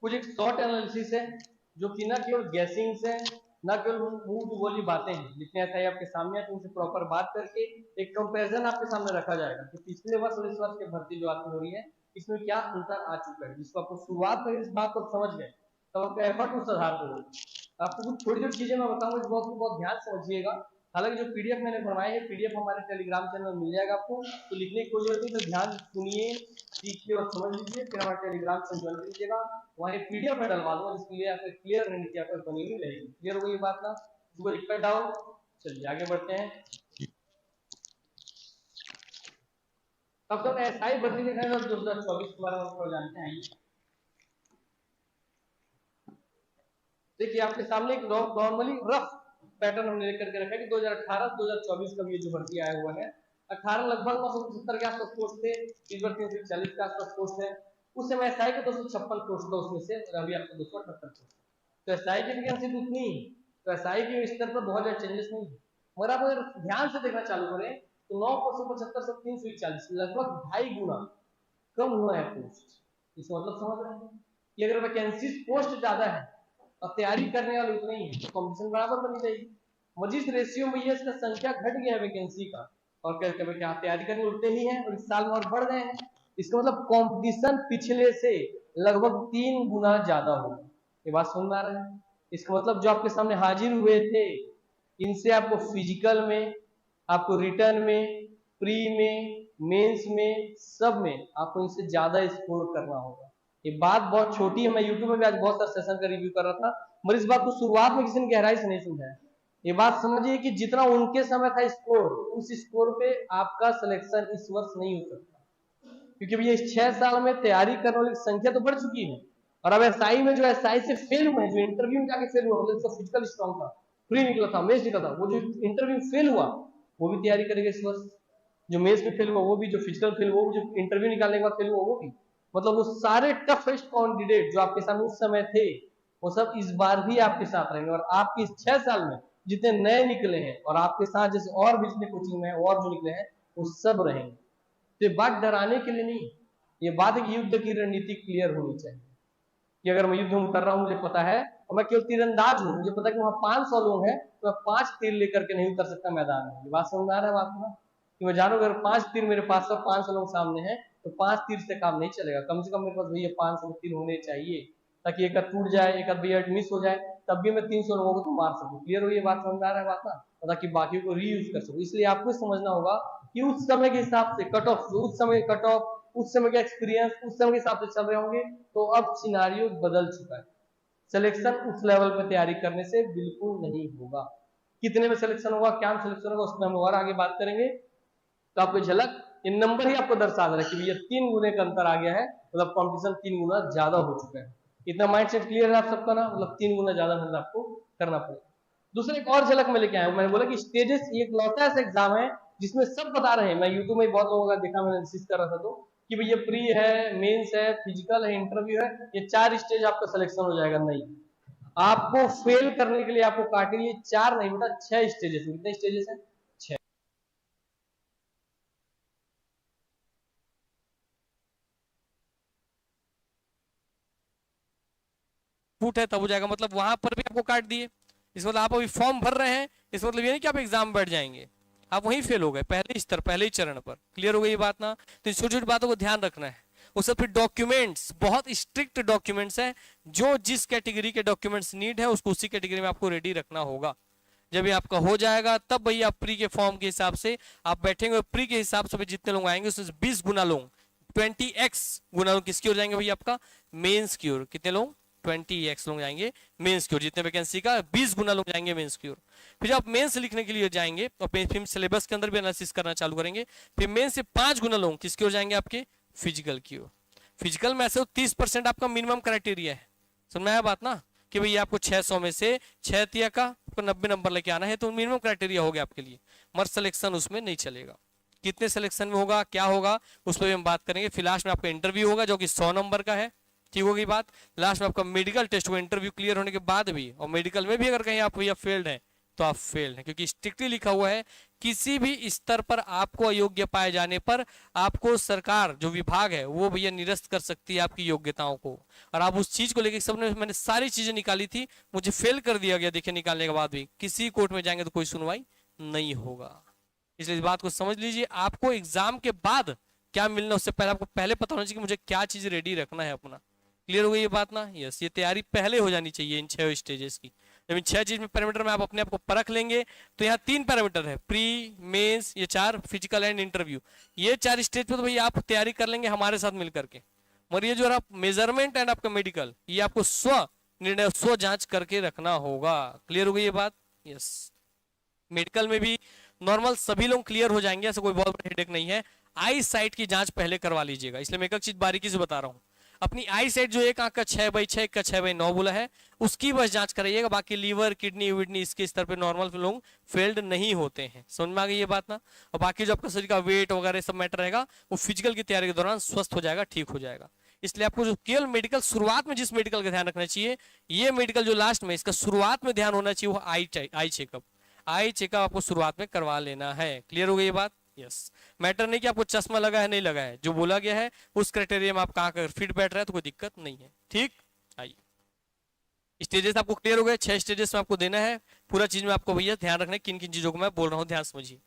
कुछ एक short analysis है जो कि ना केवल गैसिंग्स है, ना केवल मुंह की बोली बातें हैं, लिखने ऐसा ही आपके सामने है, तो उनसे प्रॉपर बात करके एक कंपैरिजन आपके सामने रखा जाएगा कि पिछले वर्ष और इस वर्ष की भर्ती जो आपकी हो रही है इसमें क्या अंतर आ चुका है, जिसको आपको शुरुआत में इस बात को समझ गए तो आपका एफर्ट उस आधार पर होगा। आपको कुछ छोटी छोटी चीजें मैं बताऊंगा, इस बात को बहुत ध्यान से समझिएगा। हालांकि जो पीडीएफ मैंने बनवाई है, पीडीएफ हमारे टेलीग्राम चैनल में मिल जाएगा आपको, तो लिखने की कोई जरूरत नहीं, तो ध्यान सुनिए, सीखिए और समझ लीजिए, फिर हमारे टेलीग्राम चैनल ज्वाइन कीजिएगा। वहाँ एक पीडीएफ में डलवा दूंगा जिसके लिए आपको क्लियर रणनीति आपको बनी हुई रहेगी। क्लियर हो गई बात ना? कोई दिक्कत डाउट? चलिए आगे बढ़ते हैं। तब तक एसआई भर्ती देखा 2024 के बारे में जानते हैं। देखिए आपके सामने एक नॉर्मली रफ पैटर्न हमने लेकर के रखा है कि 2018-2024 का ये जो भर्ती आया हुआ है, 18 लगभग 970 के आसपास पोस्ट थे, इस बार 340 के आसपास पोस्ट है। उस समय एसआई के 256 पोस्ट था उसमें से, और अभी आपको 278 पोस्ट। तो एसआई की वैकेंसी तो उतनी ही, तो एसआई के स्तर पर बहुत ज्यादा चेंजेस नहीं है। मगर आप अगर ध्यान से देखना चालू करें तो 975 से 341 लगभग 2.5 गुना कम हुआ है पोस्ट। इसका मतलब समझ रहे हैं कि अगर वैकेंसी पोस्ट ज्यादा है और तैयारी करने वाले उतने ही है तो कंपटीशन बराबर बनी रहेगी। मजीद रेशियो में ये इसका संख्या घट गया है वैकेंसी का, और कभी क्या तैयारी करने उठते ही हैं और इस साल में और बढ़ गए हैं। इसका मतलब कंपटीशन पिछले से लगभग 3 गुना ज्यादा होगा। ये बात सुन में आ रहा है? इसका मतलब जो आपके सामने हाजिर हुए थे इनसे आपको फिजिकल में, आपको रिटर्न में, प्री में, मेंस में, सब में आपको इनसे ज्यादा स्कोर करना होगा। ये बात बहुत छोटी है, मैं यूट्यूब में भी आज बहुत सारे सेशन का रिव्यू कर रहा था, मगर इस बात को शुरुआत में किसी ने गहराई से नहीं समझाया। ये बात समझिए कि जितना उनके समय था स्कोर, उस स्कोर पे आपका सिलेक्शन इस वर्ष नहीं हो सकता, क्योंकि भैया इस 6 साल में तैयारी करने वाली संख्या तो बढ़ चुकी है। और अब एसआई में जो एसआई से फेल हुए, जो इंटरव्यू में जाके फेल हुआ, मतलब इसका फिजिकल स्ट्रॉन्ग था, प्री निकला था, मेंस निकला था, वो जो इंटरव्यू फेल हुआ वो भी तैयारी करेगा इस वर्ष। जो मेंस में फेल हुआ वो भी, जो फिजिकल फेल हुआ वो भी, जो इंटरव्यू निकालने के बाद फेल हुआ वो भी। मतलब वो सारे टफेस्ट कैंडिडेट जो आपके सामने उस समय थे वो सब इस बार भी आपके साथ रहेंगे, और आपके इस 6 साल में जितने नए निकले हैं और आपके साथ जैसे और भी जितने कोचिंग में और जो निकले हैं वो सब रहेंगे। तो ये बात डराने के लिए नहीं, ये बात एक युद्ध की रणनीति क्लियर होनी चाहिए कि अगर मैं युद्ध में उतर रहा हूं, मुझे पता है, और मैं केवल तीरंदाज हूं, मुझे पता है कि वहां 500 लोग हैं, तो मैं 5 तीर लेकर के नहीं उतर सकता मैदान में। ये बात समझ में आ रहा है बात ना? कि मैं जानू अगर 5 तीर मेरे पास 500 लोग सामने हैं तो 5 तीर से काम नहीं चलेगा, कम से कम मेरे पास भैया 500 तीर होने चाहिए, ताकि एक टूट जाए, एक भैया मिस हो जाए, तब भी मैं 300 लोगों को तो मार सकूं। क्लियर हो? ये बात समझ में आ रहा है बात ना? ताकि बाकी को रीयूज कर सकूं। इसलिए आपको समझना होगा कि उस समय के हिसाब से कट ऑफ, उस समय कट ऑफ, उस समय का एक्सपीरियंस उस समय के हिसाब से चल रहे होंगे, तो अब सिनारियो बदल चुका है। सिलेक्शन उस लेवल पे तैयारी करने से बिल्कुल नहीं होगा। कितने में सिलेक्शन होगा, क्या सिलेक्शन होगा, उसमें हम और आगे बात करेंगे। तो आपको झलक, इन नंबर ही आपको दर्शा रहा है कि भैया 3 गुने का अंतर आ गया है, मतलब कंपटीशन 3 गुना ज्यादा हो चुका है। इतना माइंडसेट क्लियर है आप सबका ना? मतलब 3 गुना ज्यादा मेहनत आपको करना पड़ेगा। दूसरा एक और झलक में लेके आया हूं, मैंने बोला कि स्टेजेस एक लौटा ऐसा एग्जाम है जिसमें सब बता रहे हैं, मैं यूट्यूब में बहुत लोगों का देखा, मैंने एनालिसिस कर रहा था, तो कि भैया प्री है, मेंस है, फिजिकल है, इंटरव्यू है, ये 4 स्टेज आपका सिलेक्शन हो जाएगा। नहीं, आपको फेल करने के लिए आपको काटे लिए 4 नहीं बेटा 6 स्टेजेस। कितने स्टेजेस है? 6। फूट है तब हो जाएगा, मतलब वहां पर भी आपको काट दिए। इस मतलब आप अभी फॉर्म भर रहे हैं, इस मतलब ये नहीं कि आप एग्जाम बैठ जाएंगे, आप वहीं फेल हो गए पहले स्तर, पहले ही चरण पर। क्लियर हो गई ये बात ना? तो छोटी छोटी बातों को ध्यान रखना है। उससे फिर डॉक्यूमेंट्स, बहुत स्ट्रिक्ट डॉक्यूमेंट्स है, जो जिस कैटेगरी के डॉक्यूमेंट्स नीड है उसको उसी कैटेगरी में आपको रेडी रखना होगा। जब ये आपका हो जाएगा तब भैया प्री के फॉर्म के हिसाब से आप बैठेंगे, प्री के हिसाब से जितने लोग आएंगे उसमें 20 गुना लोग, 20x गुना लोग किसकी ओर जाएंगे भैया? आपका मेंस की ओर। कितने लोग? 20x लोग जाएंगे मेंस की ओर, जितने वैकेंसी का 20 गुना लोग जाएंगे मेंस की ओर। फिर जब मेंस लिखने के लिए जाएंगे तो फिर सिलेबस के अंदर भी एनालिसिस करना चालू करेंगे। फिर मेंस से 5 गुना लोग किसकी ओर जाएंगे? आपके फिजिकल की ओर। फिजिकल में ऐसे 30% आपका मिनिमम क्राइटेरिया है। समझ में आया बात ना? कि भैया आपको 600 में से 6 तिया का आपको 90 नंबर लेके आना है, तो मिनिमम क्राइटेरिया हो गया आपके लिए, मगर सिलेक्शन उसमें नहीं चलेगा। कितने सिलेक्शन में होगा, क्या होगा, उस पर भी हम बात करेंगे। फिर लास्ट में आपका इंटरव्यू होगा जो कि 100 नंबर का है। ठीक होगी बात? लास्ट में आपका मेडिकल टेस्ट होगा इंटरव्यू क्लियर होने के बाद भी, और मेडिकल में भी अगर कहीं आप भैया फेल्ड हैं तो आप फेल हैं, क्योंकि स्ट्रिक्टली लिखा हुआ है किसी भी स्तर पर आपको अयोग्य पाए जाने पर आपको सरकार जो विभाग है वो भैया निरस्त कर सकती है आपकी योग्यताओं को। और आप उस चीज को लेकर सबने, मैंने सारी चीजें निकाली थी, मुझे फेल कर दिया गया, देखिए निकालने के बाद भी किसी कोर्ट में जाएंगे तो कोई सुनवाई नहीं होगा। इसलिए इस बात को समझ लीजिए, आपको एग्जाम के बाद क्या मिलना उससे पहले आपको पहले पता होना चाहिए कि मुझे क्या चीज रेडी रखना है अपना। क्लियर हो गई ये बात ना? यस, ये तैयारी पहले हो जानी चाहिए इन 6 स्टेजेस की। जब इन 6 चीज में पैरामीटर में आप अपने आप को परख लेंगे तो यहाँ 3 पैरामीटर है, प्री, मेंस, ये 4, फिजिकल एंड इंटरव्यू। ये 4 स्टेज पे तो भैया आप तैयारी कर लेंगे हमारे साथ मिलकर के। मगर ये जो आप मेजरमेंट एंड आपका मेडिकल, ये आपको स्व निर्णय, स्व जांच करके रखना होगा। क्लियर हो गई ये बात? यस। मेडिकल में भी नॉर्मल सभी लोग क्लियर हो जाएंगे, ऐसा कोई बहुत बड़ा हेडेक नहीं है। आई साइट की जांच पहले करवा लीजिएगा, इसलिए मैं एक चीज बारीकी से बता रहा हूँ। अपनी आई साइट जो एक आंख का 6/6, एक का 6/9 बोला है, उसकी बस जांच कराइएगा। बाकी लीवर, किडनी विडनी इसके स्तर पे नॉर्मल लोग फेल्ड नहीं होते हैं। समझ में आ गई ये बात ना? और बाकी जो आपका शरीर का वेट वगैरह सब मैटर रहेगा वो फिजिकल की तैयारी के दौरान स्वस्थ हो जाएगा, ठीक हो जाएगा। इसलिए आपको जो केवल मेडिकल शुरुआत में जिस मेडिकल का ध्यान रखना चाहिए, ये मेडिकल जो लास्ट में, इसका शुरुआत में ध्यान होना चाहिए वो आई चेकअप। आई चेकअप आपको शुरुआत में करवा लेना है। क्लियर हो गई ये बात? यस। मैटर नहीं कि आपको चश्मा लगा है नहीं लगा है, जो बोला गया है उस क्राइटेरिया में आप कहाँ कर फिट बैठ रहे हैं तो कोई दिक्कत नहीं है। ठीक, आइए स्टेजेस आपको क्लियर हो गए। 6 स्टेजेस में आपको देना है पूरा चीज में, आपको भैया ध्यान रखना है किन किन चीजों को मैं बोल रहा हूँ, ध्यान समझिए।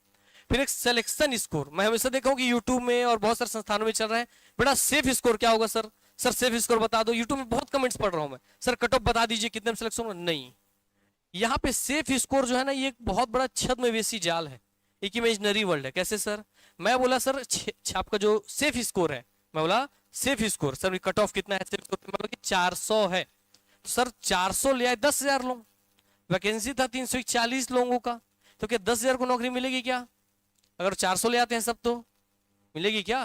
फिर एक सिलेक्शन स्कोर, मैं हमेशा देखा हूँ कि यूट्यूब में और बहुत सारे संस्थानों में चल रहा है, बेटा सेफ स्कोर क्या होगा सर? सर सेफ स्कोर बता दो। यूट्यूब में बहुत कमेंट्स पढ़ रहा हूँ मैं, सर कट ऑफ बता दीजिए कितने में सिलेक्शन होगा। नहीं, यहाँ पे सेफ स्कोर जो है ना, ये एक बहुत बड़ा छद्मवेशी जाल है, एक इमेजिनरी वर्ल्ड है। कैसे सर? मैं बोला सर आपका जो सेफ स्कोर है, मैं बोला safe score, sir cut off कितना है सेफ स्कोर? मतलब कि 400 है। तो सर 400 ले आए 10,000 लोग, वैकेंसी था 341 लोगों का, तो क्या 10,000 को नौकरी मिलेगी क्या? अगर 400 ले आते हैं सब तो मिलेगी क्या?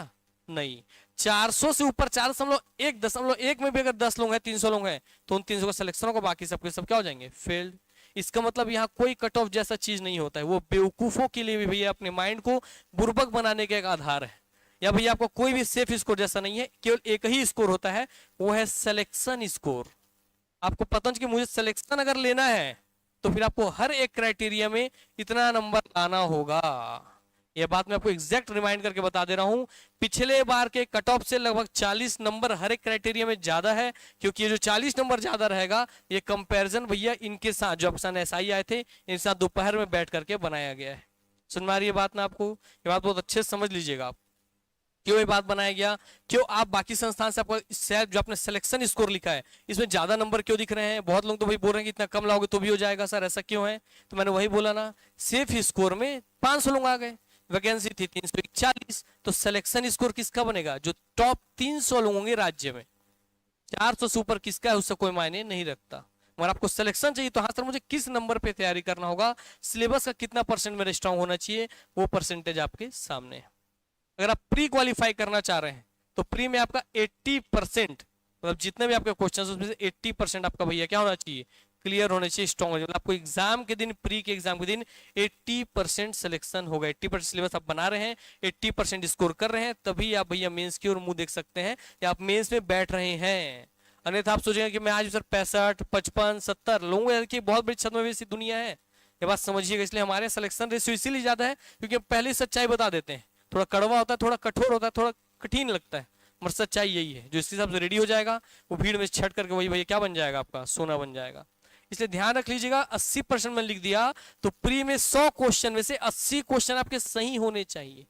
नहीं। 400 से ऊपर 4.1 में भी अगर 10 लोग हैं, 300 लोग हैं, तो उन 300 का सिलेक्शन होगा, बाकी सबके सब क्या हो जाएंगे? फेल्ड। इसका मतलब यहाँ कोई कट ऑफ जैसा चीज नहीं होता है, वो बेवकूफों के लिए भी भैया अपने माइंड को बुर्बक बनाने का एक आधार है। या भैया आपको कोई भी सेफ स्कोर जैसा नहीं है, केवल एक ही स्कोर होता है, वो है सिलेक्शन स्कोर। आपको पता नहीं कि मुझे सिलेक्शन अगर लेना है तो फिर आपको हर एक क्राइटेरिया में इतना नंबर लाना होगा। यह बात मैं आपको एग्जैक्ट रिमाइंड करके बता दे रहा हूं। पिछले बार के कट ऑफ से लगभग 40 नंबर हर एक क्राइटेरिया में ज्यादा है, क्योंकि ये जो 40 नंबर ज्यादा रहेगा, ये कंपैरिजन भैया इनके साथ जो आपके एसआई आए थे, इनके साथ दोपहर में बैठ करके बनाया गया है। सुन में आ रही है बात ना आपको? ये बात बहुत अच्छे से समझ लीजिएगा आप, क्यों ये बात बनाया गया, क्यों आप बाकी संस्थान से आपका जो आपने सिलेक्शन स्कोर लिखा है इसमें ज्यादा नंबर क्यों दिख रहे हैं? बहुत लोग तो भाई बोल रहे हैं कि इतना कम लाओगे तो भी हो जाएगा सर, ऐसा क्यों है? तो मैंने वही बोला ना, सेफ स्कोर में 500 लोग आ गए, वैकेंसी थी 341, तो सिलेक्शन स्कोर किसका बनेगा? जो टॉप 300 लोग होंगे राज्य में। 400 से ऊपर किसका है उससे कोई मायने नहीं रखता। मगर आपको सिलेक्शन चाहिए तो हाँ सर मुझे किस नंबर पे तैयारी करना होगा, सिलेबस का कितना परसेंट मेरा स्ट्रांग होना चाहिए, वो परसेंटेज आपके सामने है। अगर आप प्री क्वालिफाई करना चाह रहे हैं तो प्री में आपका 80%, मतलब जितने भी आपके क्वेश्चन उसमें से 80% आपका भैया क्या होना चाहिए? क्लियर होने चाहिए, स्ट्रॉन्ग होने चाहिए। आपको एग्जाम के दिन, प्री के एग्जाम के दिन 80% सिलेक्शन होगा। 80% सिलेबस आप बना रहे हैं, 80% स्कोर कर रहे हैं, तभी आप भैया मेंस की ओर मुंह देख सकते हैं या आप मेंस में बैठ रहे हैं। अन्यथा आप सोचेंगे कि मैं आज सर 65, 55, 70 लोगों की बहुत बड़ी छद्मवेशी दुनिया है, ये बात समझिएगा। इसलिए हमारे सिलेक्शन रेशियो इसीलिए ज्यादा है क्योंकि हम पहले सच्चाई बता देते हैं। थोड़ा कड़वा होता है, थोड़ा कठोर होता है, थोड़ा कठिन लगता है, मगर सच्चाई यही है। जो इसके हिसाब से रेडी हो जाएगा वो भीड़ में छट करके वही भैया क्या बन जाएगा? आपका सोना बन जाएगा। इसलिए ध्यान रख लीजिएगा, 80% में लिख दिया तो प्री में 100 क्वेश्चन में से 80 क्वेश्चन आपके सही होने चाहिए।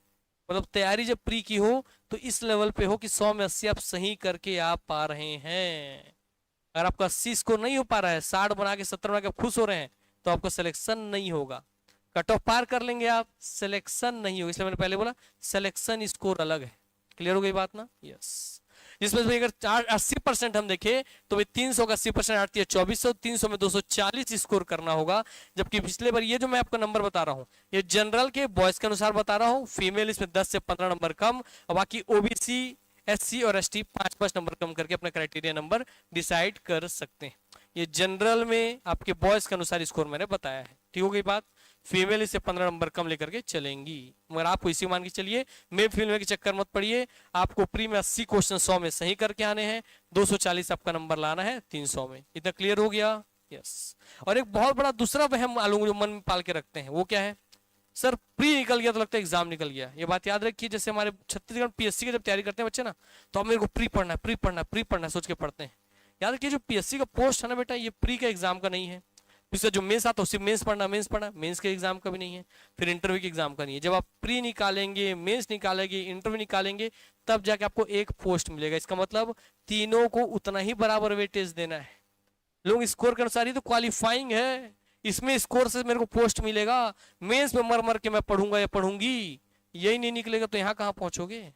मतलब तैयारी जब प्री की हो तो इस लेवल पे हो कि 100 में 80 आप सही करके आप पा रहे हैं। अगर आपका 80 स्कोर नहीं हो पा रहा है, 60 बना के 70 बना के खुश हो रहे हैं, तो आपका सिलेक्शन नहीं होगा। कट ऑफ पार कर लेंगे आप, सिलेक्शन नहीं होगा। इसलिए मैंने पहले बोला सिलेक्शन स्कोर अलग है। क्लियर हो गई बात ना? यस। जिसमें से अगर 80% हम देखें तो 300 का 80% आती है 2400, 300 में 240 स्कोर करना होगा। जबकि पिछले बार ये जो मैं आपको नंबर बता रहा हूँ ये जनरल के बॉयज के अनुसार बता रहा हूँ, फीमेल इसमें 10 से 15 नंबर कम, और बाकी ओबीसी, एससी और एसटी 5-5 नंबर कम करके अपना क्राइटेरिया नंबर डिसाइड कर सकते हैं। ये जनरल में आपके बॉयज के अनुसार स्कोर मैंने बताया है। ठीक हो गई बात? फीमेल इससे 15 नंबर कम लेकर के चलेंगी, मगर आपको इसी मान के चलिए, मेल फीमेल के चक्कर मत पड़िए। आपको प्री में 80 क्वेश्चन 100 में सही करके आने हैं, 240 आपका नंबर लाना है 300 में। इतना क्लियर हो गया? यस। और एक बहुत बड़ा दूसरा वहम लोग जो मन में पाल के रखते हैं वो क्या है, सर प्री निकल गया तो लगता है एग्जाम निकल गया। ये बात याद रखिए, जैसे हमारे छत्तीसगढ़ पीएससी की जब तैयारी करते हैं बच्चे ना, तो अब मेरे को प्री पढ़ना है, प्री पढ़ना है, प्री पढ़ना है सोच के पढ़ते हैं। याद रखिए जो पीएससी का पोस्ट है ना बेटा, ये प्री का एग्जाम का नहीं है। इसका जो मेंस आता है उसी मेंस पढ़ना, मेंस पढ़ना, मेंस के एग्जाम का भी नहीं है, फिर इंटरव्यू के एग्जाम का नहीं है। जब आप प्री निकालेंगे, मेंस निकालेंगे, इंटरव्यू निकालेंगे, तब जाके आपको एक पोस्ट मिलेगा। इसका मतलब तीनों को उतना ही बराबर वेटेज देना है। लोग स्कोर के अनुसार ही तो क्वालिफाइंग है, इसमें स्कोर से मेरे को पोस्ट मिलेगा, मेंस में मर मर के मैं पढ़ूंगा या पढ़ूंगी, यही नहीं निकलेगा तो यहाँ कहाँ पहुंचोगे। ये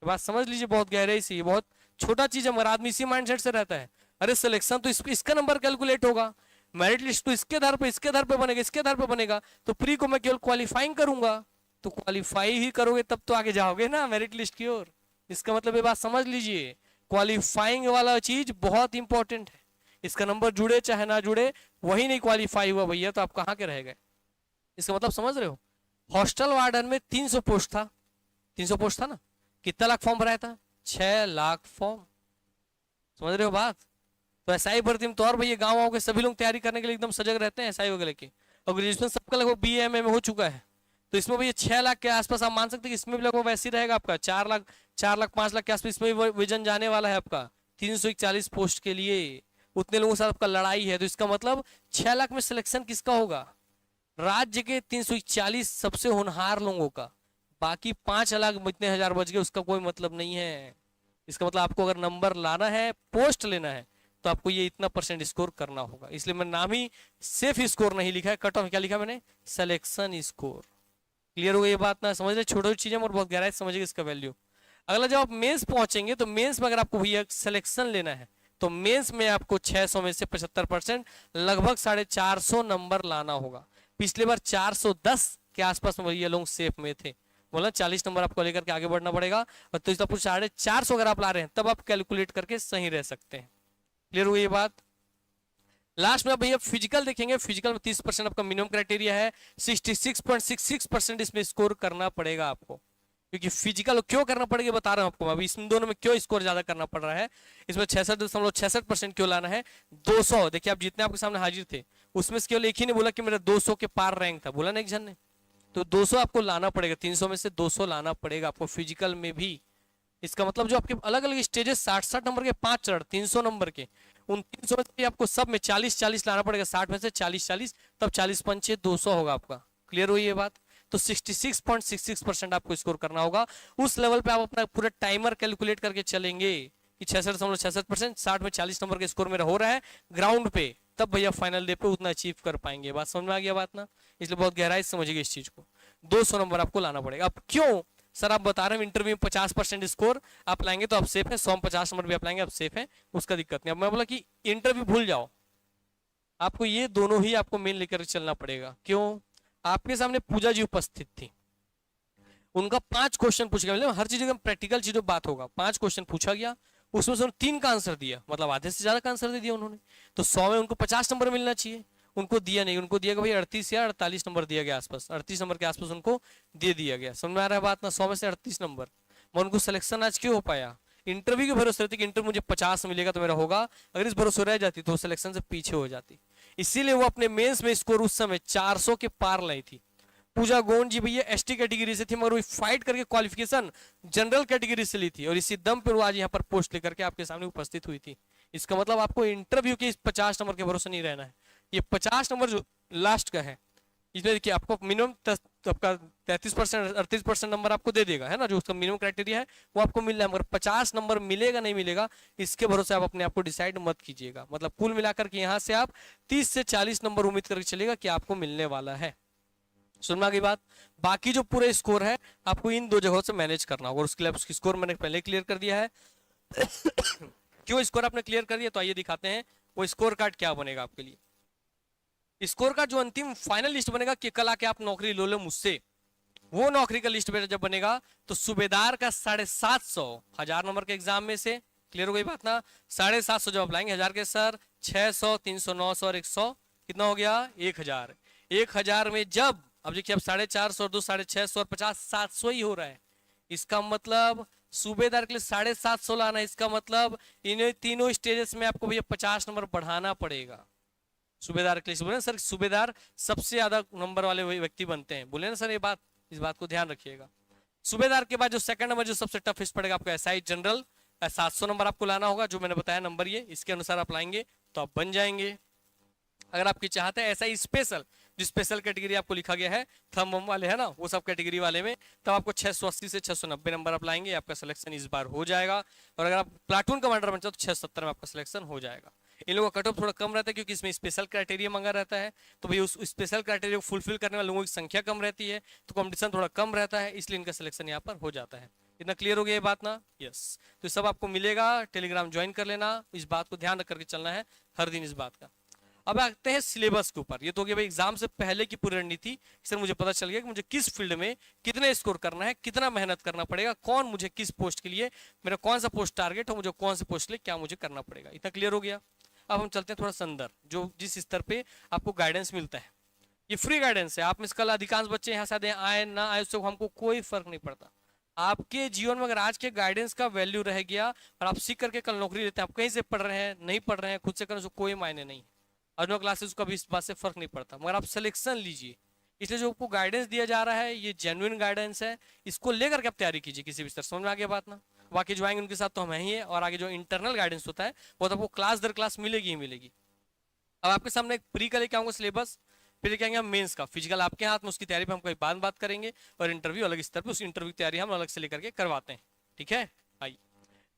बात समझ लीजिए बहुत गहराई से, ये बहुत छोटा चीज है मगर आदमी इसी माइंडसेट से रहता है। अरे सिलेक्शन तो इसका नंबर कैलकुलेट होगा, मेरिट लिस्ट तो इसके आधार पे बनेगा, इसके आधार पे बनेगा, तो प्री को मैं केवल क्वालिफाइंग करूंगा, तो क्वालिफाई ही करोगे तब तो आगे जाओगे ना मेरिट लिस्ट की ओर। इसका मतलब ये बात समझ लीजिए, क्वालिफाइंग वाला चीज बहुत इंपॉर्टेंट है। इसका नंबर जुड़े चाहे ना जुड़े, वही नहीं क्वालिफाई हुआ भैया तो आप कहाँ के रह गए। इसका मतलब समझ रहे हो। हॉस्टल वार्डन में 300 पोस्ट था, 300 पोस्ट था ना, कितना लाख फॉर्म भराया था, 6 लाख फॉर्म। समझ रहे हो बात। तो एसआई भर्ती में तो और भैया गाँव के सभी लोग तैयारी करने के लिए एकदम सजग रहते हैं एसआई वगैरह की, और ग्रेजुएशन सबका लगभग BA में हो चुका है। तो इसमें भैया 6 लाख के आसपास आप मान सकते हैं कि इसमें भी लगभग वैसे ही रहेगा आपका 4 लाख 5 लाख के आसपास इसमें भी विजन जाने वाला है आपका 341 पोस्ट के लिए। उतने लोगों के साथ आपका लड़ाई है, तो इसका मतलब 6 लाख में सिलेक्शन किसका होगा, राज्य के 341 सबसे होनहार लोगों का। बाकी 5 लाख इतने हजार बच गए उसका कोई मतलब नहीं है। इसका मतलब आपको अगर नंबर लाना है, पोस्ट लेना है, तो आपको ये इतना % स्कोर करना होगा। इसलिए मैं नाम ही सेफ स्कोर नहीं लिखा है, कट ऑफ क्या लिखा मैंने, सिलेक्शन स्कोर। क्लियर हो गई ये बात ना, समझ रहे, छोटी छोटी चीजें और बहुत गहराई से समझिए इसका वैल्यू। अगला जब आप मेंस पहुंचेंगे तो मेंस में अगर आपको भैया सिलेक्शन लेना है तो मेंस में आपको 600 में से 75% लगभग 450 नंबर लाना होगा। पिछले बार 410 के आसपास में ये लोग सेफ में थे, बोला 40 नंबर आपको लेकर के आगे बढ़ना पड़ेगा। और तो इसका 450 अगर आप ला रहे हैं तब आप कैलकुलेट करके सही रह सकते हैं। क्लियर हुई ये बात। लास्ट में भैया फिजिकल देखेंगे, फिजिकल में 30% आपका मिनिमम क्राइटेरिया है, 66.66% इसमें स्कोर करना पड़ेगा आपको। क्योंकि फिजिकल क्यों करना पड़ेगा बता रहा हूं आपको अभी, इसमें दोनों में क्यों स्कोर ज्यादा करना पड़ रहा है। इसमें 66.66% क्यों लाना है, 200 देखिए आप जितने आपके सामने हाजिर थे उसमें से केवल एक ही ने बोला कि मेरा 200 के पार रैंक था, बोला ना एक जन ने, तो 200 आपको लाना पड़ेगा, 300 में से 200 लाना पड़ेगा आपको फिजिकल में भी। इसका मतलब जो आपके अलग अलग स्टेजेस 60-60 नंबर के 5 चरण 300 नंबर के, उन 300 में से आपको सब में 40-40 लाना पड़ेगा, 60 में से 40-40, तब 40 पंचे 200 होगा आपका। क्लियर हुई ये बात। तो 66.66% आपको स्कोर करना होगा। उस लेवल पे आप अपना पूरा टाइमर कैलकुलेट करके चलेंगे कि 66.66%, 60 में 40 नंबर का स्कोर मेरा हो रहा है ग्राउंड पे, तब भैया फाइनल डे पे उतना अचीव कर पाएंगे। बात समझ में आ गया बात ना, इसलिए बहुत गहराई से समझिएगा इस चीज को। 200 नंबर आपको लाना पड़ेगा। अब क्यों सर आप बता रहे हैं इंटरव्यू में 50% स्कोर आप लाएंगे तो आप सेफ है, 100 में 50 नंबर भी आप लाएंगे आप सेफ है, उसका दिक्कत नहीं। अब मैं बोला कि इंटरव्यू भूल जाओ, आपको ये दोनों ही आपको मेन लेकर चलना पड़ेगा। क्यों, आपके सामने पूजा जी उपस्थित थी, उनका 5 क्वेश्चन पूछा गया, मतलब हर चीज एकदम प्रैक्टिकल चीजों बात होगा। 5 क्वेश्चन पूछा गया, उसमें से 3 का आंसर दिया, मतलब आधे से ज्यादा का आंसर दे दिया उन्होंने, तो 100 में उनको 50 नंबर मिलना चाहिए, उनको दिया नहीं, उनको दिया भाई 38 या 48 नंबर दिया गया आसपास, 38 नंबर के आसपास उनको दे दिया गया। समझ में आ रहा है बात ना, 100 में से 38 नंबर। मैं उनको सिलेक्शन आज क्यों हो पाया, इंटरव्यू के भरोसे रहती कि इंटरव्यू मुझे 50 मिलेगा तो मेरा होगा, अगर इस भरोसे रह जाती तो सिलेक्शन से पीछे हो जाती। इसीलिए वो अपने मेंस में स्कोर उस समय 400 के पार लाई थी। पूजा गोंड जी भैया एसटी कैटेगरी से थी, मगर वो फाइट करके क्वालिफिकेशन जनरल कैटेगरी से ली थी, और इसी दम पर वो आज यहाँ पर पोस्ट लेकर के आपके सामने उपस्थित हुई थी। इसका मतलब आपको इंटरव्यू के इस 50 नंबर के भरोसे नहीं रहना है। ये 50 नंबर जो लास्ट का है, इसमें देखिए आपको मिनिमम आपका 33% 38% नंबर आपको दे देगा, है ना, जो उसका मिनिमम क्राइटेरिया है वो आपको मिलना है, मगर 50 नंबर मिलेगा नहीं मिलेगा इसके भरोसे आप अपने आप को डिसाइड मत कीजिएगा। मतलब कुल मिलाकर के यहाँ से आप 30 से 40 नंबर उम्मीद करके चलेगा कि आपको मिलने वाला है। सुनना की बात, बाकी जो पूरे स्कोर है आपको इन 2 जगहों से मैनेज करना होगा। उसके लिए उसकी स्कोर मैंने पहले क्लियर कर दिया है। क्यों स्कोर आपने क्लियर कर दिया, तो आइए दिखाते हैं वो स्कोर कार्ड क्या बनेगा आपके लिए। स्कोर कार्ड जो अंतिम फाइनल लिस्ट बनेगा कि कल आके आप नौकरी लो लो मुझसे, वो नौकरी का लिस्ट जब बनेगा तो सूबेदार का 750 1000 नंबर के एग्जाम में से, क्लियर हो गई बात ना, 750 जब आप लाएंगे 1000 के सर 600 300 900 और 100 कितना हो गया 1000। 1000 में जब अब देखिए अब 450 और 2 650 और 50 700 ही हो रहा है। इसका मतलब सूबेदार के लिए 750 लाना है, इसका मतलब इन तीनों स्टेजेस में आपको भैया 50 नंबर बढ़ाना पड़ेगा। सूबेदार के लिए बोले ना सर, सूबेदार सबसे ज्यादा नंबर वाले वही व्यक्ति बनते हैं, बोले ना सर ये बात, इस बात को ध्यान रखिएगा। सूबेदार के बाद जो सेकंड नंबर जो सबसे टफेस्ट पड़ेगा आपका एसआई जनरल, 700 नंबर आपको लाना होगा, जो मैंने बताया नंबर ये, इसके अनुसार आप लाएंगे तो आप बन जाएंगे। अगर आपकी चाहते हैं ऐसा ही स्पेशल, जो स्पेशल कैटेगरी आपको लिखा गया है थम वम वाले है ना, वो सब कैटेगरी वाले में, तब आपको 680 से 690 नंबर आप लाएंगे, आपका सिलेक्शन इस बार हो जाएगा। और अगर आप प्लाटून कमांडर बन जाओ तो 670 में आपका सिलेक्शन हो जाएगा। इन लोगों का कट ऑफ थोड़ा कम रहता है क्योंकि इसमें स्पेशल क्राइटेरिया मंगा रहता है, तो भाई उस स्पेशल क्राइटेरिया को फुलफिल करने वाले लोगों की संख्या कम रहती है, तो कॉम्पिटिशन थोड़ा कम रहता है, इसलिए इनका सिलेक्शन यहाँ पर हो जाता है। इतना क्लियर हो गया ये बात ना? यस। तो सब आपको मिलेगा, टेलीग्राम ज्वाइन कर लेना, इस बात को ध्यान रख करके चलना है हर दिन इस बात का। अब आते हैं सिलेबस के ऊपर। ये तो हो गया भाई एग्जाम से पहले की पूरी रणनीति, सर मुझे पता चल गया कि मुझे किस फील्ड में कितना स्कोर करना है, कितना मेहनत करना पड़ेगा, कौन मुझे किस पोस्ट के लिए, मेरा कौन सा पोस्ट टारगेट है, मुझे कौन से पोस्ट के लिए क्या मुझे करना पड़ेगा। इतना क्लियर हो गया। अब हम चलते हैं थोड़ा सा अंदर, जो जिस स्तर पे आपको गाइडेंस मिलता है, ये फ्री गाइडेंस है। आप में कल अधिकांश बच्चे यहाँ शायद आए ना आए, उससे हमको कोई फर्क नहीं पड़ता। आपके जीवन में अगर आज के गाइडेंस का वैल्यू रह गया और आप सीख करके कल नौकरी लेते हैं, आप कहीं से पढ़ रहे हैं नहीं पढ़ रहे हैं, खुद से करने से कोई मायने नहीं। अजनो क्लासेस का भी इस बात से फर्क नहीं पड़ता, मगर आप सिलेक्शन लीजिए। इसलिए जो आपको गाइडेंस दिया जा रहा है ये जेन्युइन गाइडेंस है, इसको लेकर के आप तैयारी कीजिए किसी भी स्तर। समझ में आ गया बात ना? बाकी जो आएंगे उनके साथ तो हम ही है, और आगे जो इंटरनल गाइडेंस होता है वो तो आपको क्लास दर क्लास मिलेगी ही मिलेगी। अब आपके सामने एक प्री का लेके आऊंगा सिलेबस, फिर लेके आएंगे हम मेंस का। फिजिकल आपके हाथ में, उसकी तैयारी पे हम कहीं बात करेंगे, और इंटरव्यू अलग स्तर पे, उस इंटरव्यू की तैयारी हम अलग से लेकर के करवाते हैं। ठीक है? आइए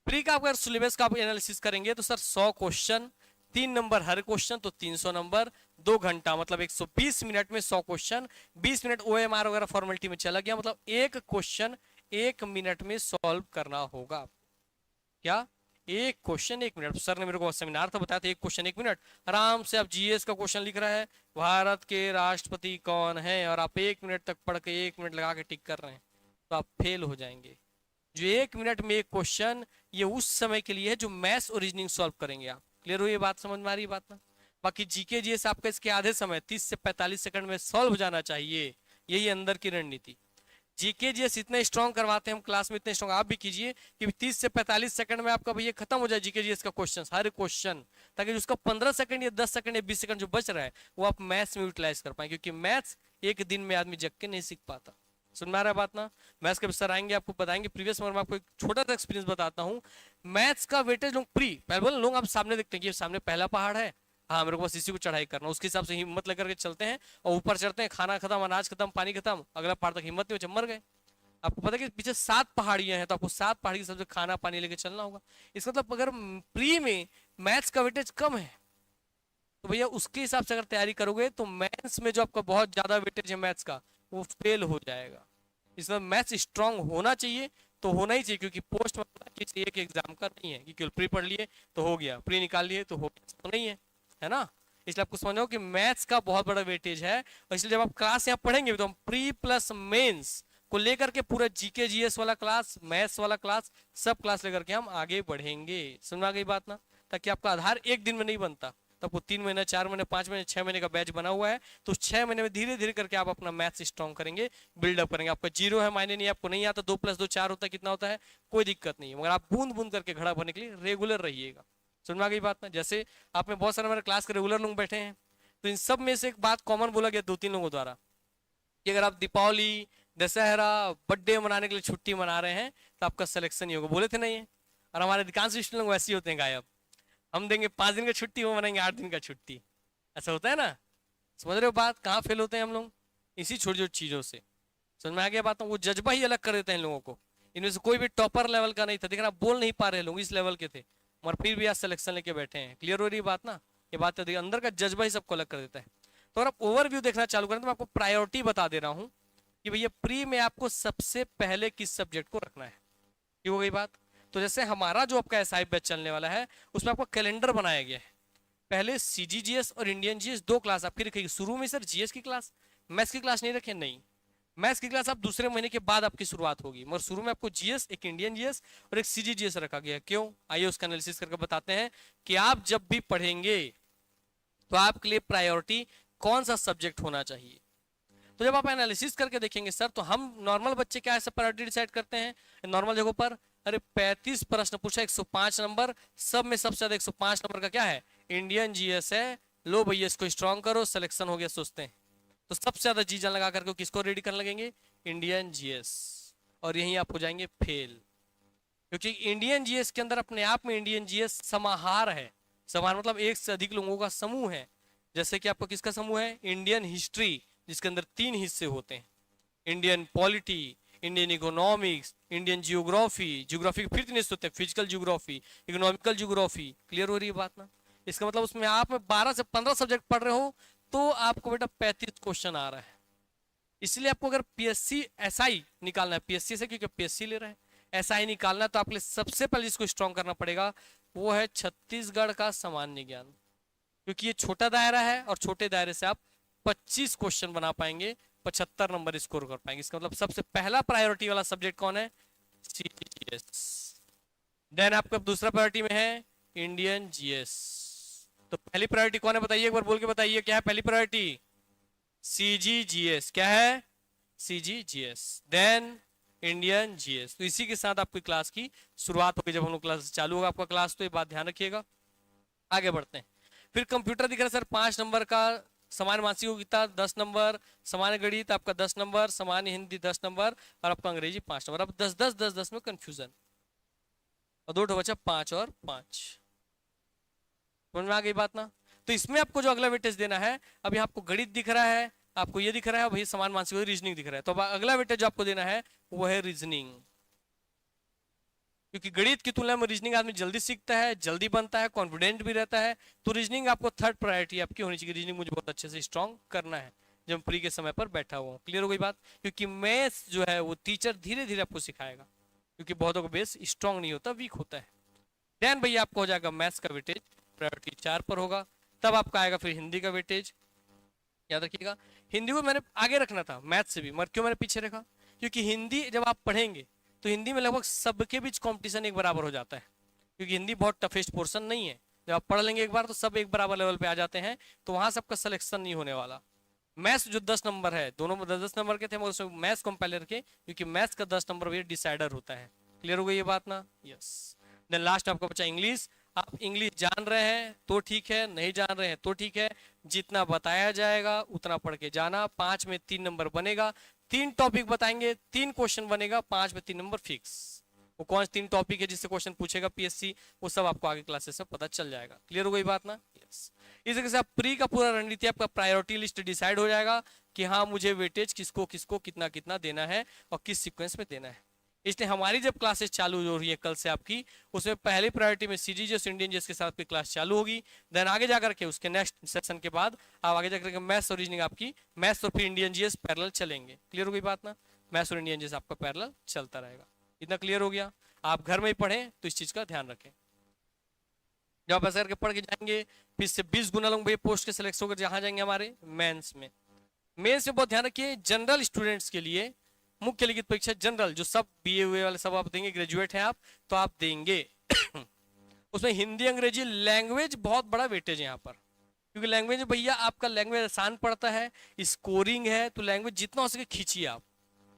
प्री का अगर सिलेबस का आप एनालिसिस करेंगे तो सर 100 क्वेश्चन, 3 नंबर हर क्वेश्चन, तो 300 नंबर, 2 घंटा मतलब 120 मिनट में 100 क्वेश्चन, 20 मिनट OMR वगैरह फॉर्मेलिटी में चला गया, मतलब एक क्वेश्चन 1 मिनट में सॉल्व करना होगा। क्या? एक क्वेश्चन 1 मिनट। सर ने मेरे को सेमिनार था बताया था, एक क्वेश्चन 1 मिनट। आराम से आप जीएस का क्वेश्चन लिख रहा है, भारत के राष्ट्रपति कौन है, और आप 1 मिनट तक पढ़ के 1 मिनट लगा के टिक कर रहे हैं, तो आप फेल हो जाएंगे। जो 1 मिनट में एक क्वेश्चन, ये उस समय के लिए है जो मैथ्स और रीजनिंग सॉल्व करेंगे आप। क्लियर हुई ये बात? समझ में आ रही बात ना? बाकी जीके जीएस आपका इसके आधे समय 30 से 45 सेकंड में सॉल्व हो जाना चाहिए, यही अंदर की रणनीति। जीके जीएस इतना स्ट्रॉन्ग करवाते हैं हम क्लास में, इतने स्ट्रॉन्ग आप भी कीजिए कि 30 से 45 सेकंड में आपका भैया खत्म हो जाए जीके जीएस का क्वेश्चन, हर क्वेश्चन, ताकि उसका 15 सेकंड या 10 सेकंड या 20 सेकंड जो बच रहा है वो आप मैथ्स में यूटिलाइज कर पाए, क्योंकि मैथ्स एक दिन में आदमी जग के नहीं सीख पाता। सुन में आ रहा है बात ना? मैथ्स के सर आएंगे आपको बताएंगे। प्रीवियस में आपको एक छोटा सा एक्सपीरियंस बताता हूँ। मैथ्स का वेटेज लोग प्री पहले बोले, लोग आप सामने देखते हैं कि सामने पहला पहाड़ है, हाँ मेरे को बस इसी को चढ़ाई करना, उसके हिसाब से हिम्मत लेकर के चलते हैं, और ऊपर चढ़ते हैं, खाना खत्म, अनाज खत्म, पानी खत्म, अगला पहाड़ तक हिम्मत नहीं बचे, मर गए। आपको पता है कि पीछे 7 पहाड़ियां हैं, तो आपको 7 पहाड़ी के सबसे खाना पानी लेके चलना होगा। इसका मतलब अगर प्री में मैथ्स का वेटेज कम है तो भैया उसके हिसाब से अगर तैयारी करोगे तो मैथ्स में जो आपका बहुत ज्यादा वेटेज है मैथ्स का, वो फेल हो जाएगा। इसमें मैथ्स स्ट्रांग होना चाहिए, तो होना ही चाहिए, क्योंकि पोस्ट में किसी एक एग्जाम का नहीं है कि केवल प्री पढ़ लिए तो हो गया, प्री निकाल लिए तो हो गया, तो नहीं है ना? इसलिए आपको समझो कि मैथ्स का बहुत बड़ा वेटेज है, और इसलिए जब आप क्लास यहाँ पढ़ेंगे तो हम प्री प्लस मेंस को लेकर के पूरा जीके जीएस वाला क्लास, मैथ्स वाला क्लास, सब क्लास लेकर के हम आगे बढ़ेंगे। समझ आ गई बात ना? ताकि आपका आधार एक दिन में नहीं बनता, तो आपको 3 महीने, 4 महीने, 5 महीने, 6 महीने का बैच बना हुआ है, तो 6 महीने में धीरे धीरे करके आप अपना मैथ्स स्ट्रॉन्ग करेंगे, बिल्डअप करेंगे। आपका 0 है मायने नहीं, आपको नहीं आता, 2 + 2 4 होता है, कितना होता है कोई दिक्कत नहीं है, मगर आप बूंद बूंद करके घड़ा भरने के लिए रेगुलर रहिएगा। समझ में आ गई बात ना? जैसे आप में बहुत सारे हमारे क्लास के रेगुलर लोग बैठे हैं, तो इन सब में से एक बात कॉमन बोला गया 2-3 लोगों द्वारा कि अगर आप दीपावली, दशहरा, बर्थडे मनाने के लिए छुट्टी मना रहे हैं तो आपका सिलेक्शन नहीं होगा, बोले थे नहीं है? और हमारे अधिकांश लोग वैसे ही होते हैं गायब, हम देंगे 5 दिन का छुट्टी, वो मनाएंगे 8 दिन का छुट्टी, ऐसा होता है ना? समझ रहे हो बात? कहाँ फेल होते हैं हम लोग? इसी छोटी छोटी चीजों से। समझ में आ गया बात? वो जज्बा ही अलग कर देते हैं इन लोगों को। इनमें से कोई भी टॉपर लेवल का नहीं था, देखना बोल नहीं पा रहे लोग, इस लेवल के थे, मगर फिर भी आज सिलेक्शन लेके बैठे हैं। क्लियर हो रही बात ना? ये बात है, अंदर का जज्बा ही सबको अलग कर देता है। तो अगर आप ओवरव्यू देखना चालू करें तो मैं आपको प्रायोरिटी बता दे रहा हूँ कि भैया प्री में आपको सबसे पहले किस सब्जेक्ट को रखना है। ये हो गई बात। तो जैसे हमारा जो आपका एसआई बैच चलने वाला है उसमें आपका कैलेंडर बनाया गया है। पहले सीजीजीएस और इंडियन जीएस 2 क्लास आपकी रखेगी शुरू में। सर जीएस की क्लास, मैथ्स की क्लास नहीं रखे? नहीं, मैथ्स की क्लास आप दूसरे महीने के बाद आपकी शुरुआत होगी, मगर शुरू में आपको जीएस, एक इंडियन जीएस और एक सीजीजीएस रखा गया। क्यों? आइए उसका एनालिसिस करके बताते हैं कि आप जब भी पढ़ेंगे तो आपके लिए प्रायोरिटी कौन सा सब्जेक्ट होना चाहिए। तो जब आप एनालिसिस करके देखेंगे सर, तो हम नॉर्मल बच्चे क्या ऐसा प्रायोरिटी डिसाइड करते हैं नॉर्मल जगहों पर? अरे 35 प्रश्न पूछा, 105 नंबर, सब में सबसे ज्यादा 105 नंबर का क्या है? इंडियन जीएस है, लो भैया इसको स्ट्रॉन्ग करो, सिलेक्शन हो गया सोचते हैं, तो सबसे ज्यादा जी जान लगा करके किसको रेडी करने लगेंगे, इंडियन जीएस, और यहीं आप हो जाएंगे फेल। क्योंकि इंडियन जीएस के अंदर अपने आप में इंडियन जीएस समाहार है। समाहार मतलब एक से अधिक लोगों का समूह है। जैसे कि आपको किसका समूह है, इंडियन हिस्ट्री, जिसके अंदर 3 हिस्से होते हैं, Indian polity, Indian economics, Indian geography, geography फिर 3 हिस्से होते हैं, physical geography, economical geography. Clear हो रही है बात ना? इसका मतलब उसमें आप में 12 से 15 सब्जेक्ट पढ़ रहे हो तो आपको बेटा 35 क्वेश्चन आ रहा है। इसलिए आपको अगर पीएससी एसआई निकालना है, पीएससी से क्योंकि पीएससी ले रहे हैं, एसआई निकालना है, तो आपके लिए सबसे पहले जिसको स्ट्रॉन्ग करना पड़ेगा वो है छत्तीसगढ़ का सामान्य ज्ञान। क्योंकि ये छोटा दायरा है और छोटे दायरे से आप 25 क्वेश्चन बना पाएंगे, 75 नंबर स्कोर कर पाएंगे। इसका मतलब सबसे पहला प्रायोरिटी वाला सब्जेक्ट कौन है, सीजीएस। देन आपका दूसरा प्रायोरिटी में है इंडियन जीएस। तो पहली प्रायोरिटी कौन है बताइए, एक बार बोल के बताइए, क्या है पहली प्रायोरिटी, सीजीजीएस। क्या है, सीजीजीएस, देन इंडियन जीएस। तो इसी के साथ आपकी क्लास की शुरुआत होगी, जब हम लोग क्लास चालू होगा आपका क्लास, तो ये बात ध्यान रखिएगा। आगे बढ़ते हैं। फिर कंप्यूटर दिख रहा है सर 5 नंबर का, सामान्य मानसिक योग्यता 10 नंबर, सामान्य गणित आपका 10 नंबर, सामान्य हिंदी 10 नंबर, और आपका अंग्रेजी 5 नंबर। अब 10 में कंफ्यूजन, और 2 बचा 5 और 5। समझ में आ गई बात ना? तो इसमें आपको जो अगला वेटेज देना है, अभी आपको गणित दिख रहा है, आपको ये दिख रहा है, भाई समान मानसिक रीजनिंग दिख रहा है, तो अब अगला वेटेज जो आपको देना है वो है रीजनिंग। क्योंकि गणित की तुलना में रीजनिंग आदमी जल्दी सीखता है, जल्दी बनता है, कॉन्फिडेंट भी रहता है, तो रीजनिंग आपको थर्ड प्रायोरिटी आपकी होनी चाहिए। रीजनिंग मुझे बहुत अच्छे से स्ट्रॉन्ग करना है जब प्री के समय पर बैठा हुआ हूँ। क्लियर हो गई बात? क्योंकि मैथ्स जो है वो टीचर धीरे धीरे आपको सिखाएगा, क्योंकि बहुतों का बेस स्ट्रॉन्ग नहीं होता, वीक होता है। देन भैया आपको हो जाएगा मैथ्स का वेटेज प्रायोरिटी 4 पर होगा। तब आपका आएगा फिर हिंदी का वेटेज, याद रखिएगा। हिंदी को मैंने आगे रखना था मैथ से भी, मगर क्यों मैंने पीछे रखा, क्योंकि हिंदी जब आप पढ़ेंगे तो हिंदी में लगभग सबके बीच कंपटीशन एक बराबर हो जाता है। क्योंकि हिंदी बहुत टफेस्ट पोर्शन नहीं है, जब आप पढ़ लेंगे एक बार तो सब एक बराबर लेवल पे आ जाते हैं, तो वहां सबका सिलेक्शन नहीं होने वाला। मैथ्स जो 10 नंबर है, दोनों में 10 नंबर के थे, मगर उसमें मैथ्स को हम पहले रखे, क्योंकि मैथ्स का 10 नंबर भी डिसाइडर होता है। क्लियर हो गई ये बात ना? यस। देन लास्ट आपका बचा इंग्लिश। आप इंग्लिश जान रहे हैं तो ठीक है, नहीं जान रहे हैं तो ठीक है, जितना बताया जाएगा उतना पढ़ के जाना। 5 में 3 नंबर बनेगा, 3 टॉपिक बताएंगे, 3 क्वेश्चन बनेगा, 5 में 3 नंबर फिक्स। वो कौन 3 टॉपिक है जिससे क्वेश्चन पूछेगा पीएससी, वो सब आपको आगे क्लासेस में पता चल जाएगा। क्लियर हो गई बात ना? यस। इस तरह से आप प्री का पूरा रणनीति, आपका प्रायोरिटी लिस्ट डिसाइड हो जाएगा कि हाँ मुझे वेटेज किसको किसको कितना कितना देना है और किस सीक्वेंस में देना है। इसलिए हमारी जब क्लासेस चालू हो रही है कल से आपकी, उसमें पहली प्रायोरिटी में सीजीजीएस इंडियन जीएस के साथ आपकी क्लास चालू होगी। देन आगे जाकर के उसके नेक्स्ट सेशन के बाद आप आगे जाकर के मैथ्स और रीजनिंग आपकी, मैथ्स और फिर इंडियन जीएस पैरेलल चलेंगे। क्लियर हो गई बात ना? मैथ्स और इंडियन जीएस आपका पैरेलल चलता रहेगा। इतना क्लियर हो गया? आप घर में ही पढ़ें तो इस चीज का ध्यान रखें। जब आप ऐसा करके पढ़ के जाएंगे, फिर से 20 गुना लोग भाई पोस्ट के सिलेक्ट होकर जहां जाएंगे हमारे मेंस में। मेंस में बहुत ध्यान रखिए, जनरल स्टूडेंट्स के लिए मुख्य लिखित परीक्षा जनरल, जो सब बीए हुए वाले सब आप देंगे, ग्रेजुएट हैं आप तो आप देंगे। उसमें हिंदी अंग्रेजी लैंग्वेज बहुत बड़ा वेटेज है यहाँ पर, क्योंकि लैंग्वेज भैया आपका लैंग्वेज आसान पड़ता है, स्कोरिंग है, तो लैंग्वेज जितना हो सके खींचिए। आप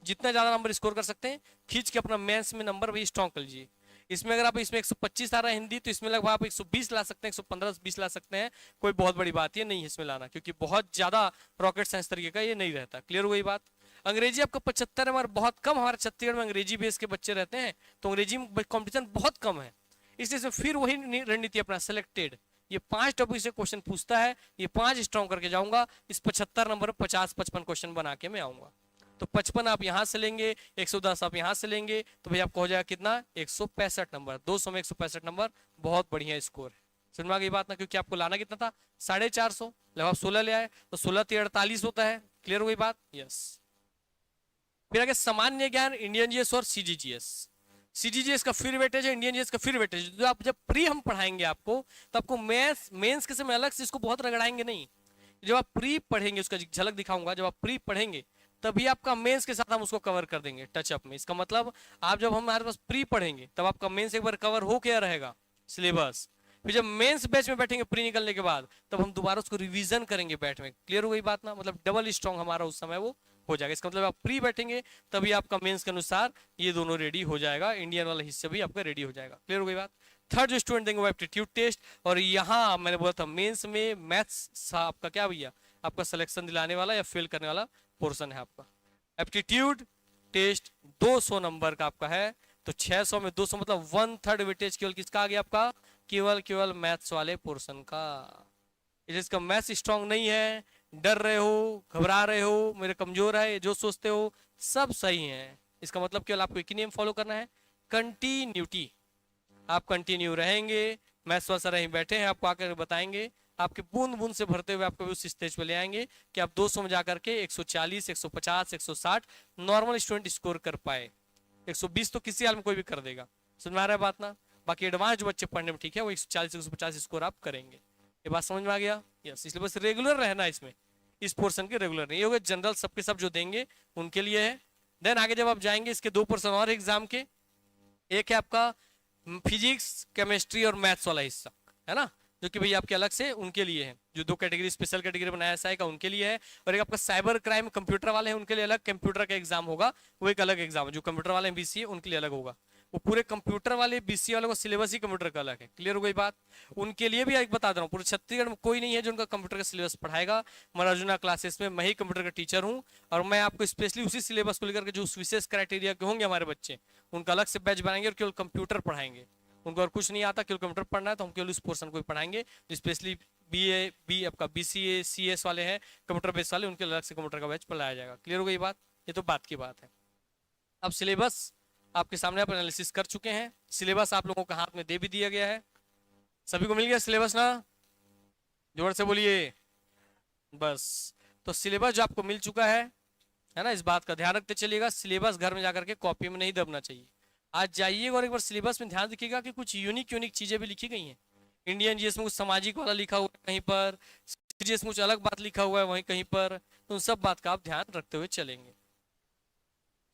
जितना ज्यादा नंबर स्कोर कर सकते हैं खींच के अपना मेंस में नंबर भाई स्ट्रॉन्ग कर लीजिए। इसमें अगर आप इसमें 125 आ रहा है हिंदी, तो इसमें लगभग आप 120 ला सकते हैं, 115-20 ला सकते हैं। कोई बहुत बड़ी बात ये नहीं है इसमें लाना, क्योंकि बहुत ज्यादा रॉकेट साइंस तरीके का ये नहीं रहता। क्लियर हो गई बात? अंग्रेजी आपका 75 है, मगर बहुत कम हमारे छत्तीसगढ़ में अंग्रेजी बेस के बच्चे रहते हैं, तो अंग्रेजी में कंपटीशन बहुत कम है। इसलिए फिर वही रणनीति अपना सिलेक्टेड, ये 5 टॉपिक से क्वेश्चन पूछता है, ये 5 स्ट्रॉन्ग करके जाऊंगा, इस 75 नंबर 50-55 क्वेश्चन बना के मैं आऊंगा। तो 55 आप यहां से लेंगे, 110 आप यहां से लेंगे, तो भाई आपको हो जाएगा कितना, 165 नंबर। 200 में 165 नंबर बहुत बढ़िया स्कोर है। समझ में आ गई बात ना? क्योंकि आपको लाना कितना था, 450, लगभग 16 ले आए, तो 16 × 48 होता है। क्लियर हो गई बात? यस। फिर आगे सामान्य ज्ञान, इंडियन जीएस और सीजीजीएस। सीजीजीएस का फिर वेटेज है, इंडियन जीएस का फिर वेटेज। जो आप जब प्री हम पढ़ाएंगे आपको, तो आपको मैथ्स मेंस के समय अलग से इसको बहुत रगड़ाएंगे नहीं। जब आप प्री पढ़ेंगे, उसका झलक दिखाऊंगा, जब आप प्री पढ़ेंगे तभी आपका मेंस के साथ हम उसको कवर कर देंगे टचअप में। इसका मतलब आप जब हमारे पास प्री पढ़ेंगे तब आपका मेंस एक बार कवर हो क्या रहेगा, सिलेबस। फिर जब मेंस बैच में बैठेंगे प्री निकलने के बाद, तब हम दोबारा उसको रिवीजन करेंगे बैठ में। क्लियर हो गई बात ना? मतलब डबल स्ट्रॉन्ग हमारा उस समय वो हो जाएगा। इसका मतलब आप प्री बैठेंगे तभी आपका मेंस के अनुसार ये दोनों रेडी हो जाएगा, इंडियन वाला हिस्सा भी आपका रेडी हो जाएगा। क्लियर हो गई बात। थर्ड जो स्टूडेंट देंगे वो एप्टीट्यूड टेस्ट, और यहाँ मैंने बोला था मेंस में मैथ्स आपका क्या भैया, आपका सिलेक्शन दिलाने वाला या फेल करने वाला पोर्शन है आपका। एप्टीट्यूड टेस्ट 200 नंबर का आपका है, तो 600 में 200 मतलब 1/3 वेटेज केवल किसका आ गया आपका, केवल मैथ्स वाले पोर्शन का। जिसका मैथ्स स्ट्रांग नहीं है, डर रहे हो, घबरा रहे हो, मेरे कमजोर है, जो सोचते हो सब सही है, इसका मतलब केवल आपको एक ही नियम फॉलो करना है, कंटिन्यूटी। आप कंटिन्यू रहेंगे, मैथ्स वाला सर यहीं बैठे हैं, आपको आकर बताएंगे, आपके बूंद बूंद से भरते हुए आपको उस स्टेज पे ले आएंगे कि आप 200 में जाकर के 140, 150, 160 नॉर्मल स्टूडेंट स्कोर कर पाए। 120 तो किसी हाल में कोई भी कर देगा, समझ में आ रहा है बात ना। बाकी एडवांस जो बच्चे पढ़ने में ठीक है वो 140, 150 स्कोर आप करेंगे। ये बात समझ में आ गया। यस, इसलिए बस रेगुलर रहना इसमें, इस पोर्शन के रेगुलर नहीं होगा। जनरल सबके सब जो देंगे उनके लिए है। देन आगे जब आप जाएंगे इसके 2 पोर्शन और एग्जाम के, एक है आपका फिजिक्स केमिस्ट्री और मैथ्स वाला हिस्सा, है ना, जो कि भैया आपके अलग से उनके लिए है, जो 2 कैटेगरी स्पेशल कैटेगरी बनाया एसआई का उनके लिए है। और एक आपका साइबर क्राइम कंप्यूटर वाले हैं उनके लिए अलग कंप्यूटर का एग्जाम होगा, वो एक अलग एग्जाम है। जो कंप्यूटर वाले बीसीए उनके लिए अलग होगा, वो पूरे कंप्यूटर वाले बीसीए वालों का सिलेबस ही कंप्यूटर का अलग है। क्लियर हो गई बात। उनके लिए भी एक बता दे रहा हूँ, पूरे छत्तीसगढ़ में कोई नहीं है जो उनका कंप्यूटर का सिलेबस पढ़ाएगा। मनार्जुना क्लासेस में मैं ही कंप्यूटर का टीचर हूँ, और मैं आपको स्पेशली उसी सिलेबस को लेकर के जो उस विशेष क्राइटेरिया के होंगे हमारे बच्चे, उनका अलग से बैच बनाएंगे और केवल कंप्यूटर पढ़ाएंगे। उनको और कुछ नहीं आता, केवल कंप्यूटर पढ़ना है तो हम केवल उस पोर्शन को ही पढ़ाएंगे। स्पेशली बी आपका बीसीए सीएस वाले हैं कंप्यूटर बेस वाले, उनके अलग से कंप्यूटर का बैच पढ़ाया जाएगा। क्लियर हो गई बात। ये तो बात की बात है। अब सिलेबस आपके सामने आप एनालिसिस कर चुके हैं, सिलेबस आप लोगों के हाथ में दे भी दिया गया है। सभी को मिल गया सिलेबस ना, जोर से बोलिए बस। तो सिलेबस जो आपको मिल चुका है ना, इस बात का ध्यान रखते चलिएगा, सिलेबस घर में जाकर के कॉपी में नहीं दबना चाहिए। आज जाइएगा और एक बार सिलेबस में ध्यान रखिएगा कि कुछ यूनिक चीजें भी लिखी गई हैं। इंडियन जीएस में कुछ सामाजिक वाला लिखा हुआ है कहीं पर, जीएस में कुछ अलग बात लिखा हुआ है वहीं कहीं पर, तो उन सब बात का आप ध्यान रखते हुए चलेंगे।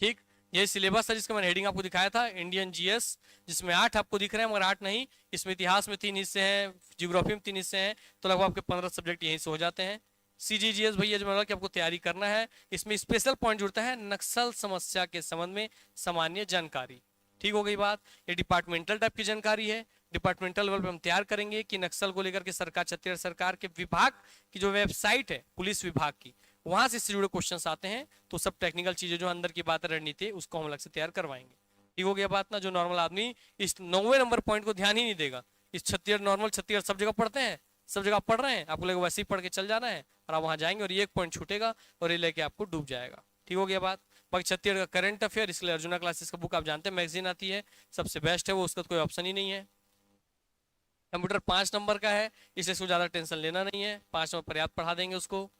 ठीक, ये सिलेबस है जिसका मैंने हेडिंग आपको दिखाया था, इंडियन जीएस, जिसमें 8 आपको दिख रहे हैं, मगर 8 नहीं, इसमें इतिहास में 3 हिस्से हैं, ज्योग्राफी में 3 हिस्से हैं, तो लगभग आपके 15 सब्जेक्ट यहीं से हो जाते हैं। सीजीजीएस भैया जो मतलब कि आपको तैयारी करना है, इसमें स्पेशल पॉइंट जुड़ता है नक्सल समस्या के संबंध में सामान्य जानकारी। ठीक हो गई बात। ये डिपार्टमेंटल टाइप की जानकारी है, डिपार्टमेंटल लेवल पे हम तैयार करेंगे कि नक्सल को लेकर के सरकार, छत्तीसगढ़ सरकार के विभाग की जो वेबसाइट है पुलिस विभाग की, वहां से इससे जुड़े क्वेश्चंस आते हैं, तो सब टेक्निकल चीजें जो अंदर की बात रणनीति उसको हम अलग से तैयार करवाएंगे। ठीक हो गया बात ना। जो नॉर्मल आदमी इस 9वें नंबर पॉइंट को ध्यान ही नहीं देगा, इस छत्तीसगढ़ नॉर्मल छत्तीसगढ़ सब जगह पढ़ते हैं, सब जगह पढ़ रहे हैं, आपको लोग वैसे ही पढ़ के चल जाना है, और आप वहां जाएंगे और ये एक पॉइंट छूटेगा और ये लेके आपको डूब जाएगा। ठीक हो गया बात। बाकी छत्तीसगढ़ का करंट अफेयर, इसलिए अर्जुना क्लासेस का बुक आप जानते हैं मैगजीन आती है, सबसे बेस्ट है वो, उसका कोई ऑप्शन ही नहीं है। कंप्यूटर 5 नंबर का है, इसलिए इसको ज्यादा टेंशन लेना नहीं है, 5 नंबर पर्याप्त पढ़ा देंगे उसको।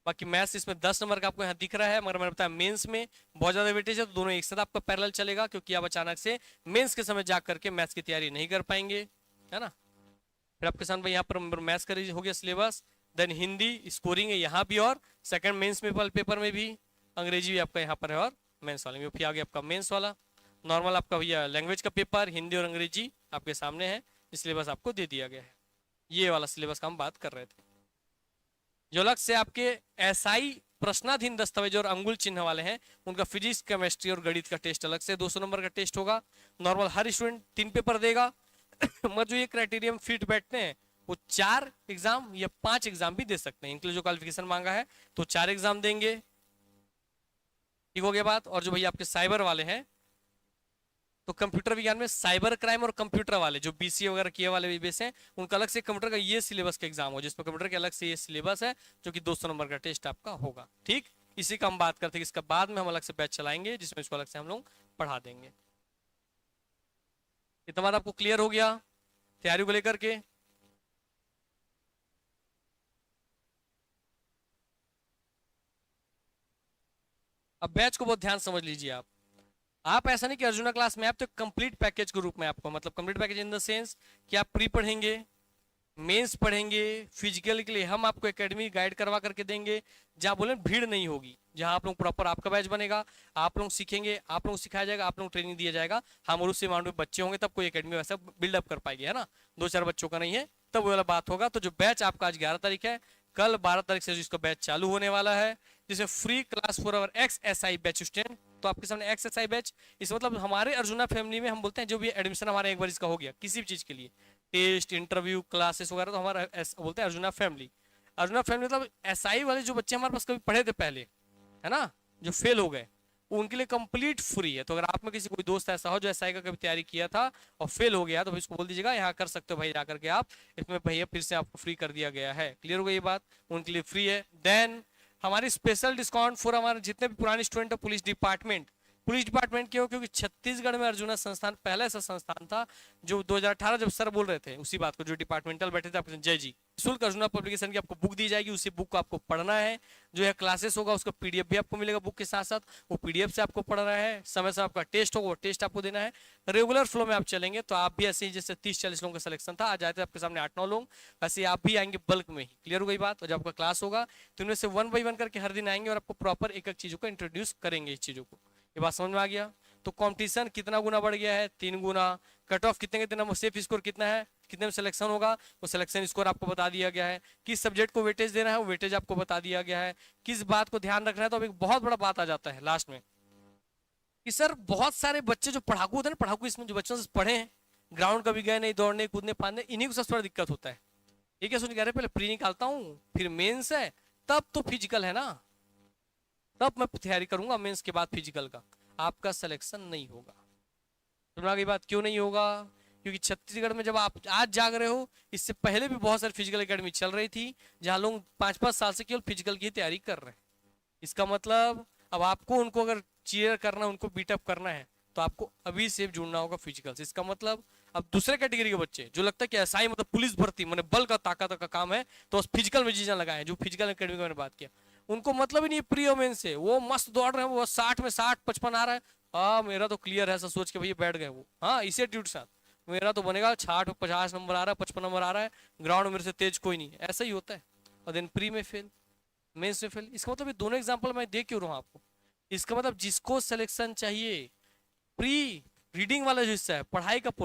बाकी मैथ्स इसमें 10 नंबर का आपको यहाँ दिख रहा है, मगर मैंने बताया मेंस में बहुत ज्यादा वेटेज है, तो दोनों एक साथ आपका पैरेलल चलेगा, क्योंकि आप अचानक से मेंस के समय जा करके मैथ्स की तैयारी नहीं कर पाएंगे, है ना। फिर आपके सामने यहाँ पर मैथ्स का हो गया सिलेबस, देन हिंदी स्कोरिंग है यहाँ भी, और सेकंड मेंस में पेपर में भी, अंग्रेजी भी आपका यहाँ पर है, और मेंस वाले में फिर आगे आपका मेंस वाला। नॉर्मल आपका भैया लैंग्वेज का पेपर हिंदी और अंग्रेजी आपके सामने है, सिलेबस आपको दे दिया गया है। ये वाला सिलेबस का हम बात कर रहे थे। जो अलग से आपके एसआई प्रश्नाधीन दस्तावेज और अंगुल चिन्ह वाले हैं, उनका फिजिक्स केमिस्ट्री और गणित का टेस्ट अलग से 200 नंबर का टेस्ट होगा। नॉर्मल हर स्टूडेंट 3 पेपर देगा मगर जो ये क्राइटेरियम फिट बैठते हैं वो 4 एग्जाम या 5 एग्जाम भी दे सकते हैं, इनके लिए जो क्वालिफिकेशन मांगा है तो 4 एग्जाम देंगे। ठीक हो गया बात। और जो भैया आपके साइबर वाले हैं, तो कंप्यूटर विज्ञान में साइबर क्राइम और कंप्यूटर वाले जो बीसीए वगैरह किए वाले बेस हैं, उनका अलग से कंप्यूटर का ये सिलेबस का एग्जाम हो, जिसमें कंप्यूटर के अलग से ये सिलेबस है, जो कि 200 नंबर का टेस्ट आपका होगा। ठीक, इसी का हम बात करते हैं, इसका बाद में हम अलग से बैच चलाएंगे जिसमें इसको अलग से हम लोग पढ़ा देंगे। इतना बात आपको क्लियर हो गया तैयारी को लेकर के। अब बैच को बहुत ध्यान समझ लीजिए आप ऐसा नहीं कि अर्जुना क्लास में आप तो कंप्लीट पैकेज के रूप में आपको, मतलब complete package in the sense कि आप प्री पढ़ेंगे, मेंस पढ़ेंगे, फिजिकल के लिए हम आपको एकेडमी गाइड करवा करके देंगे, जहां बोले भीड़ नहीं होगी, जहां आप लोग प्रॉपर आपका बैच बनेगा, आप लोग सीखेंगे, आप लोग सिखाया जाएगा, आप लोग ट्रेनिंग दिया जाएगा। हम और उससे अमाउंट में बच्चे होंगे तब कोई एकेडमी वैसा बिल्डअप कर पाएगी, है ना। 2-4 बच्चों का नहीं है तब वो वाला बात होगा। तो जो बैच आपका आज 11 तारीख है, कल 12 तारीख से इसका बैच चालू होने वाला है, जैसे free class for our x S I batch student, तो आपके सामने एक्स एस आई बैच, इस मतलब हमारे अर्जुना फैमिली में हम बोलते हैं जो भी एडमिशन हमारा एक बार इसका हो गया किसी भी चीज के लिए, टेस्ट इंटरव्यू क्लासेस वगैरह, तो हमारा बोलते हैं अर्जुना फैमिली। अर्जुना फैमिली मतलब एस आई वाले जो बच्चे हमारे पास कभी पढ़े थे पहले, है ना, जो फेल हो गए, उनके लिए कंप्लीट फ्री है। तो अगर आप में किसी कोई दोस्त ऐसा हो जो एसआई का कभी तैयारी किया था और फेल हो गया, तो भाई इसको बोल दीजिएगा यहाँ कर सकते हो भाई जाकर के आप, इसमें भैया फिर से आपको फ्री कर दिया गया है। क्लियर हो गई ये बात, उनके लिए फ्री है। देन हमारी स्पेशल डिस्काउंट फॉर हमारे जितने भी पुराने स्टूडेंट है पुलिस डिपार्टमेंट। पुलिस डिपार्टमेंट क्यों? क्योंकि छत्तीसगढ़ में अर्जुना संस्थान पहला ऐसा संस्थान था जो 2018 जब सर बोल रहे थे उसी बात को, जो डिपार्टमेंटल बैठे थे आपके जय जी, निःशुल्क अर्जुना पब्लिकेशन की आपको बुक दी जाएगी, उसी बुक को आपको पढ़ना है। जो है क्लासेस होगा उसका पीडीएफ भी आपको मिलेगा बुक के साथ साथ, वो पीडीएफ से आपको पढ़ना है। समय से आपका टेस्ट होगा, वो टेस्ट आपको देना है। रेगुलर फ्लो में आप चलेंगे तो आप भी ऐसे ही, जैसे 30-40 लोगों का सिलेक्शन था, आज आए थे आपके सामने 8-9 लोग, वैसे आप भी आएंगे बल्क में ही। क्लियर हो गई बात। और जब आपका क्लास होगा तो इनमें से 1 बाई 1 करके हर दिन आएंगे और आपको प्रॉपर एक एक चीजों को इंट्रोड्यूस करेंगे इस चीजों को। ये बात समझ में आ गया? तो कंपटीशन कितना गुना बढ़ गया है? 3 गुना। कट ऑफ कितने कितना, सेफ स्कोर कितना है, कितने में सिलेक्शन होगा, वो सिलेक्शन स्कोर आपको बता दिया गया है। किस सब्जेक्ट को वेटेज देना है वो वेटेज आपको बता दिया गया है। किस बात को ध्यान रखना है, तो अब एक बहुत बड़ा बात आ जाता है लास्ट में कि सर बहुत सारे बच्चे जो पढ़ाकू होते हैं ना, पढ़ाकू इसमें जो बच्चों से पढ़े हैं, ग्राउंड कभी गए नहीं, दौड़ने कूदने पाने, इन्हीं को सबसे बड़ा दिक्कत होता है। ये क्या सोच कह रहे पहले प्री निकालता हूँ फिर मेंस है तब तो फिजिकल है ना, तब मैं तैयारी करूंगा मेंस के बाद फिजिकल का, आपका सिलेक्शन नहीं होगा। समझ आ गई बात? क्यों नहीं होगा? क्योंकि छत्तीसगढ़ में जब आप आज जाग रहे हो, इससे पहले भी बहुत सारी फिजिकल एकेडमी चल रही थी जहां लोग 5-5 साल से केवल फिजिकल की तैयारी कर रहे हैं। इसका मतलब अब आपको उनको अगर चीयर करना, उनको बीटअप करना है तो आपको अभी से जुड़ना होगा फिजिकल से। इसका मतलब अब दूसरे कैटेगरी के बच्चे जो लगता है कि ऐसा ही मतलब पुलिस भर्ती मैंने बल का ताकत का काम है तो बस फिजिकल में जीना लगाए, जो फिजिकल एकेडमी का मैंने बात किया, उनको मतलब ही नहीं प्री और मेन से, वो मस्त दौड़ रहे हैं, वो 60 में 60-55 आ रहा है, हाँ मेरा तो क्लियर है, ऐसा सोच के भैया बैठ गए वो, हाँ इसी एटीट्यूड साथ मेरा तो बनेगा 60-50 नंबर आ रहा है, 55 नंबर आ रहा है, ग्राउंड मेरे से तेज कोई नहीं, ऐसा ही होता है। और देन प्री में फेल, मेंस में फेल। इसका मतलब ये दोनों एग्जांपल मैं दे क्यों रहा हूं आपको? इसका मतलब जिसको सिलेक्शन चाहिए, प्री रीडिंग वाला जो हिस्सा है पढ़ाई का